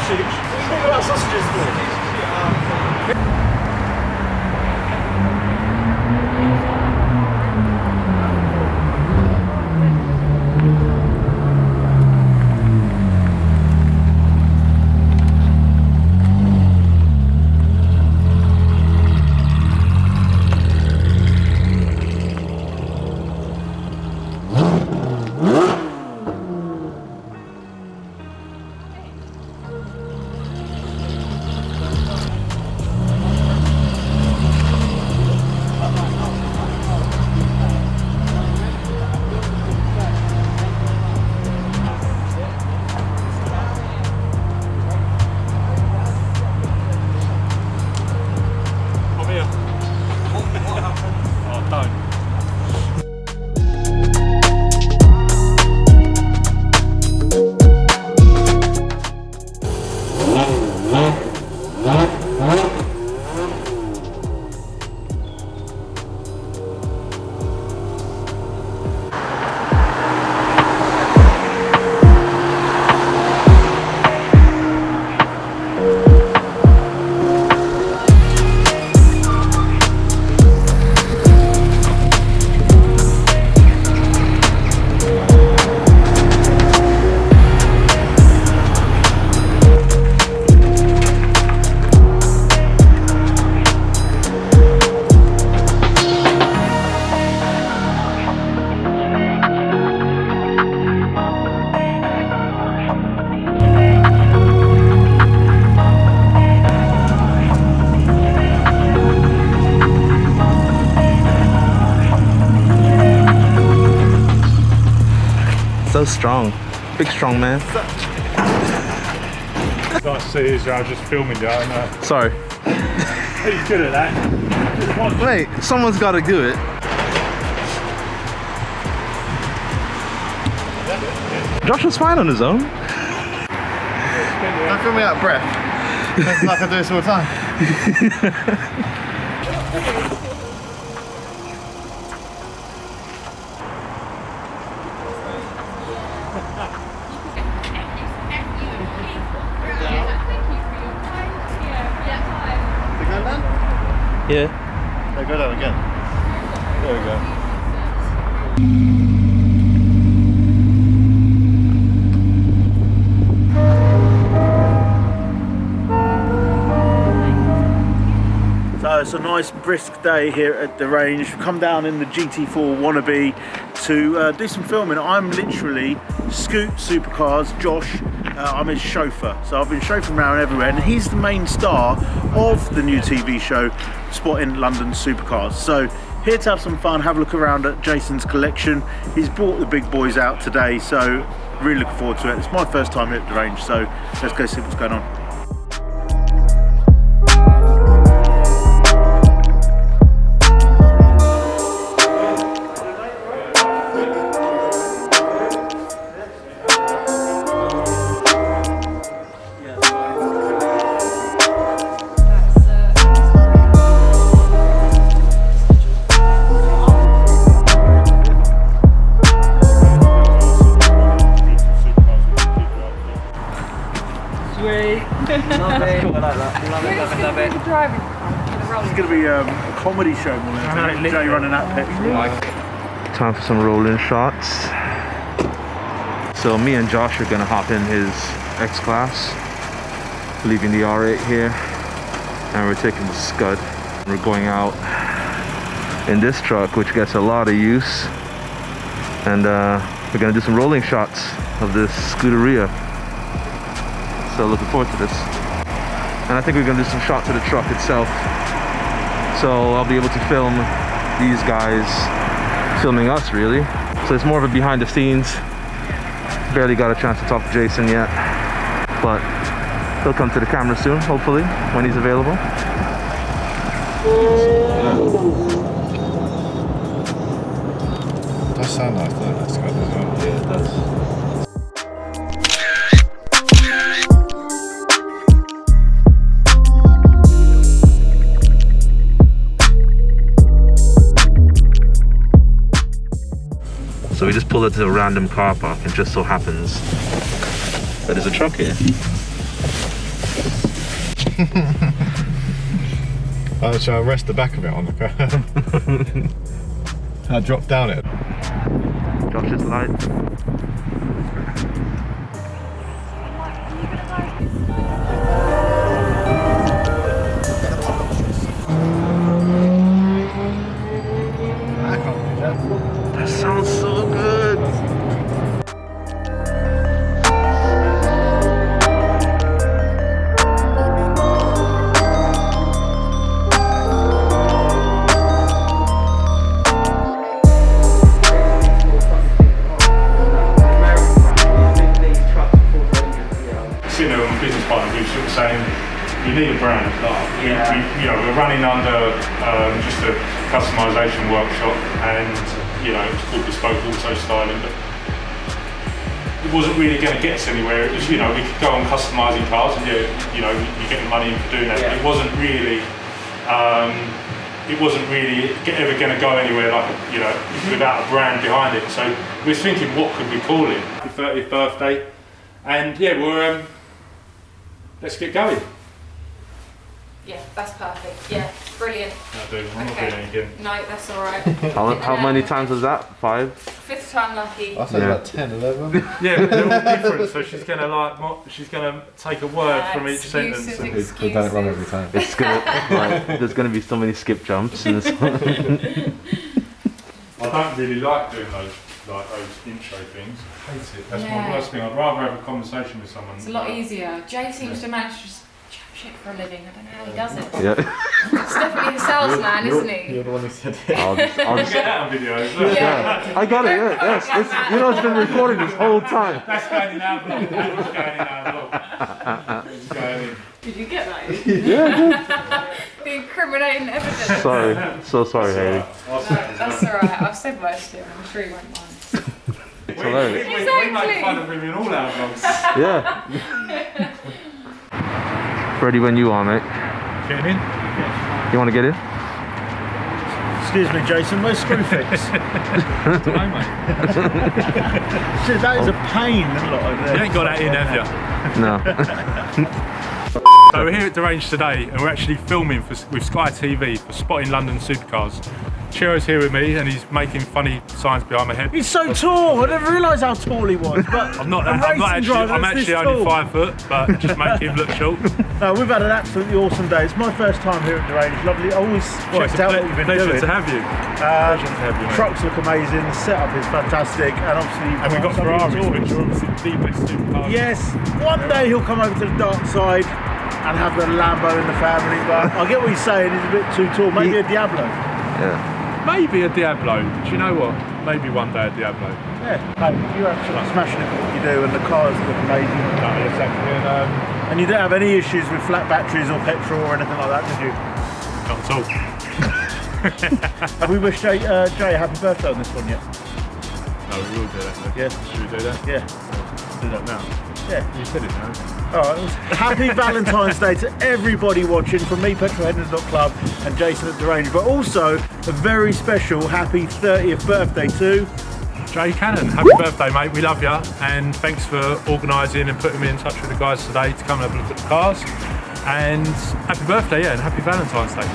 sausage. What are you talking about sausages for? So strong. Big strong man. Nice to see is I was just filming you. Sorry. He's good at that. Wait, someone's got to do it. Josh was fine on his own. Don't feel me out of breath. It's like I do this all the time. Yeah. They go down again. There we go. So it's a nice brisk day here at the range. We've come down in the GT4 wannabe to do some filming. I'm literally Scoot Supercars, Josh. I'm his chauffeur. So I've been chauffeuring around everywhere, and he's the main star of the new TV show, Spotting London Supercars. So here to have some fun, have a look around at Jason's collection. He's brought the big boys out today, so really looking forward to it. It's my first time here at the range, so let's go see what's going on. It's going to be a comedy show more than anything. Jay running that pit. Time for some rolling shots. So me and Josh are gonna hop in his X-Class, leaving the R8 here, and we're taking the Scud. We're going out in this truck, which gets a lot of use, and we're gonna do some rolling shots of this Scuderia. So looking forward to this. And I think we're gonna do some shots of the truck itself. So I'll be able to film these guys filming us, really. So it's more of a behind the scenes. Barely got a chance to talk to Jason yet, but he'll come to the camera soon, hopefully, when he's available. It does sound like that. That's good as well. Yeah, it does. So we just pulled into a random car park, and just so happens that there's a truck here. I shall rest the back of it on the curb. I drop down it. Josh's lights. That sounds so good. You know, my business partner who's sort of saying you need a brand. Like, you know, we're running under just a customisation workshop, and you know, it's called Bespoke Auto Styling, but it wasn't really going to get us anywhere. It was, you know, we could go on customising cars, and you know, you're getting money in for doing that. But it wasn't really. It wasn't really ever going to go anywhere, like, you know, without a brand behind it. So we were thinking, what could we call it? Your 30th birthday, and yeah, we're. Let's get going. Yeah, that's perfect. Yeah, brilliant. I'm not doing anything. No, that's all right. How many times was that? 5? 5th time lucky. I said about 10, 11. Yeah, they're all different. So she's gonna she's gonna take a word from each sentence. We've done it wrong every time. It's gonna there's gonna be so many skip jumps in this one. I don't really like doing those intro things. I hate it. That's my worst thing. I'd rather have a conversation with someone. It's a lot easier. Jay seems to manage to just chat shit for a living. I don't know how he does it. Yeah. He's definitely a salesman, isn't he? You're the one who said it. I'll Get just that on video. Look. Yeah. I got it, yeah, yes. It's, you know, it's been recording this whole time. That's going in our vlog. That's going in our vlog. It's going in. Did you get that? Yeah, The incriminating evidence. sorry. So sorry, Haley. No, that's all right. I've said worse to him. I'm sure he won't mind. We hilarious. make fun of him in all our vlogs. Yeah. Ready when you are, mate. Getting in? You want to get in? Excuse me, Jason, where's Screwfix? Hi, mate. Dude, that is a pain, a lot over there. You ain't got that in, have you? No. So we're here at Derange today, and we're actually filming with Sky TV for Spotting London Supercars. Chiro's here with me, and he's making funny signs behind my head. He's so tall. I didn't realise how tall he was. But I'm actually only 5 foot, but just make him look short. No, we've had an absolutely awesome day. It's my first time here at Derange. Lovely. Always checked out what you've been pleasure doing. to have you. Pleasure to have you, mate. Trucks look amazing. The setup is fantastic, and obviously And we've got Ferraris, which are obviously the best supercars. Yes, one day he'll come over to the dark side and have the Lambo in the family. But I get what he's saying. He's a bit too tall. Maybe a Diablo. Yeah. Maybe a Diablo. Do you know what? Maybe one day a Diablo. Yeah, hey, you're absolutely smashing it at what you do, and the cars look amazing. No, exactly. And you didn't have any issues with flat batteries or petrol or anything like that, did you? Not at all. Have we wished Jay a happy birthday on this one yet? No, we will do that. Though. Yeah. Should we do that? Yeah. Do that now. Yeah. You said it now. Alright, happy Valentine's Day to everybody watching, from me, petrolheaders.club, and Jason at Derange, but also a very special happy 30th birthday to Jay Cannon. Happy birthday, mate. We love you, and thanks for organising and putting me in touch with the guys today to come and have a look at the cars. And happy birthday, yeah, and happy Valentine's Day.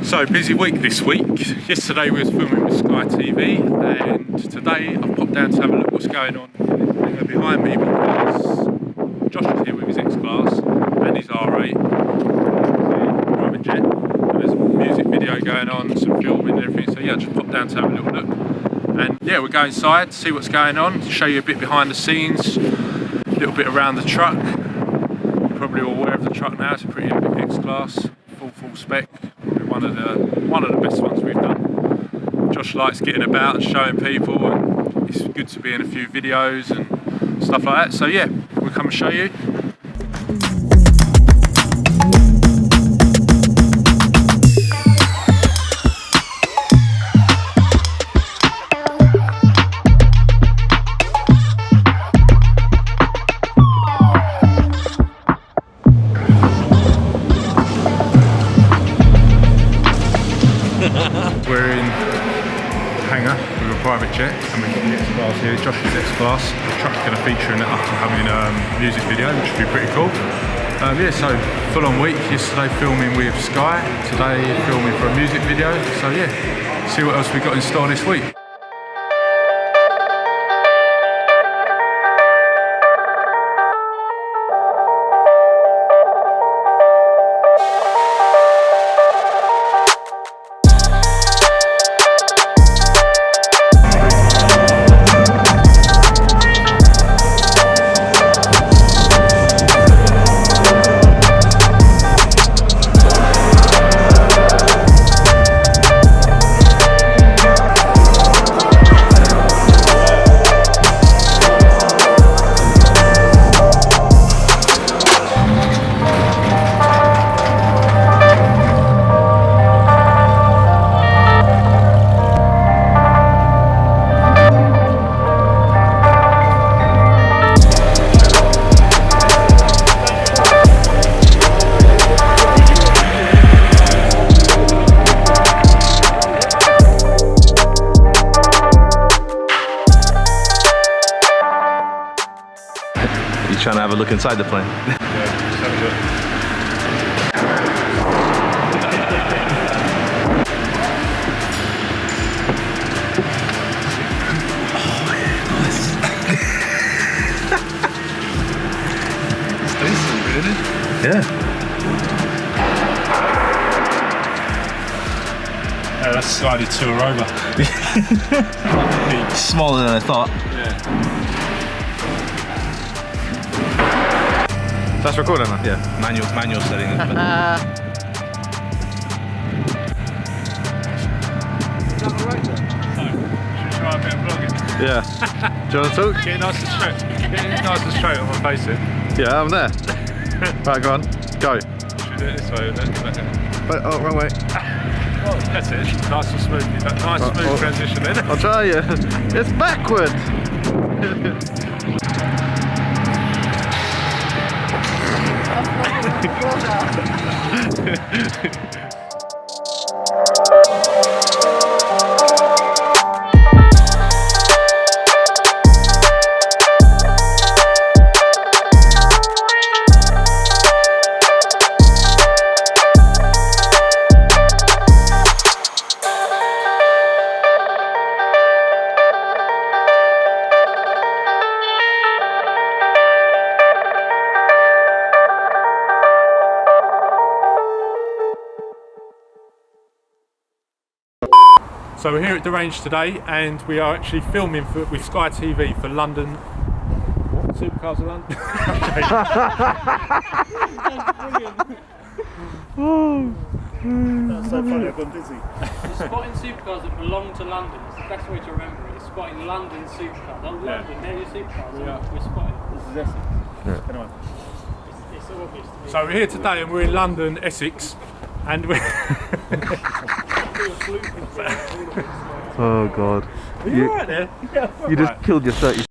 So busy week this week. Yesterday we was filming with Sky TV, and today I've popped down to have a look what's going on behind me because Josh is here with his X-Class and his R8 private jet. And there's a music video going on, some filming and everything. So yeah, I just popped down to have a little look. And yeah, we'll go inside, see what's going on, show you a bit behind the scenes, a little bit around the truck. You're probably all aware of the truck now. It's a pretty epic X-Class, full spec. One of the best ones we've done. Josh likes getting about and showing people, and it's good to be in a few videos and stuff like that. So yeah, we'll come and show you. We're in the hangar with a private jet, and we've got the X-Class here, Josh's X-Class. The truck's going to feature in the up-and-coming music video, which should be pretty cool. Yeah, so full-on week. Yesterday filming with Sky, today filming for a music video. So yeah, see what else we got in store this week. Trying to have a look inside the plane. Yeah, just have a look. It's decent, really. Yeah. Yeah, that's slightly too over. Smaller than I thought. Yeah. That's recording now? Yeah, manual setting. Try a bit of vlogging. Yeah. Do you want to talk? Get nice and straight. Get nice and straight on my face here. Yeah, I'm there. Right, go on. Go. Should do it this way, then. Wait, oh, wrong way. Well, that's it. Nice and smooth. Nice smooth transition then. I'll try you. It's backwards. So we're here at the range today, and we are actually filming with Sky TV for London. What? Supercars of London? That's so funny, I've gone dizzy. It's spotting supercars that belong to London. It's the best way to remember it. It's spotting London supercars. Oh, London, they're your supercars. We're spotting. This is Essex. Yeah. Anyway. It's obvious to me. So we're here today, and we're in London, Essex, and we're... Oh god. Are you alright there? Yeah, You just killed your 30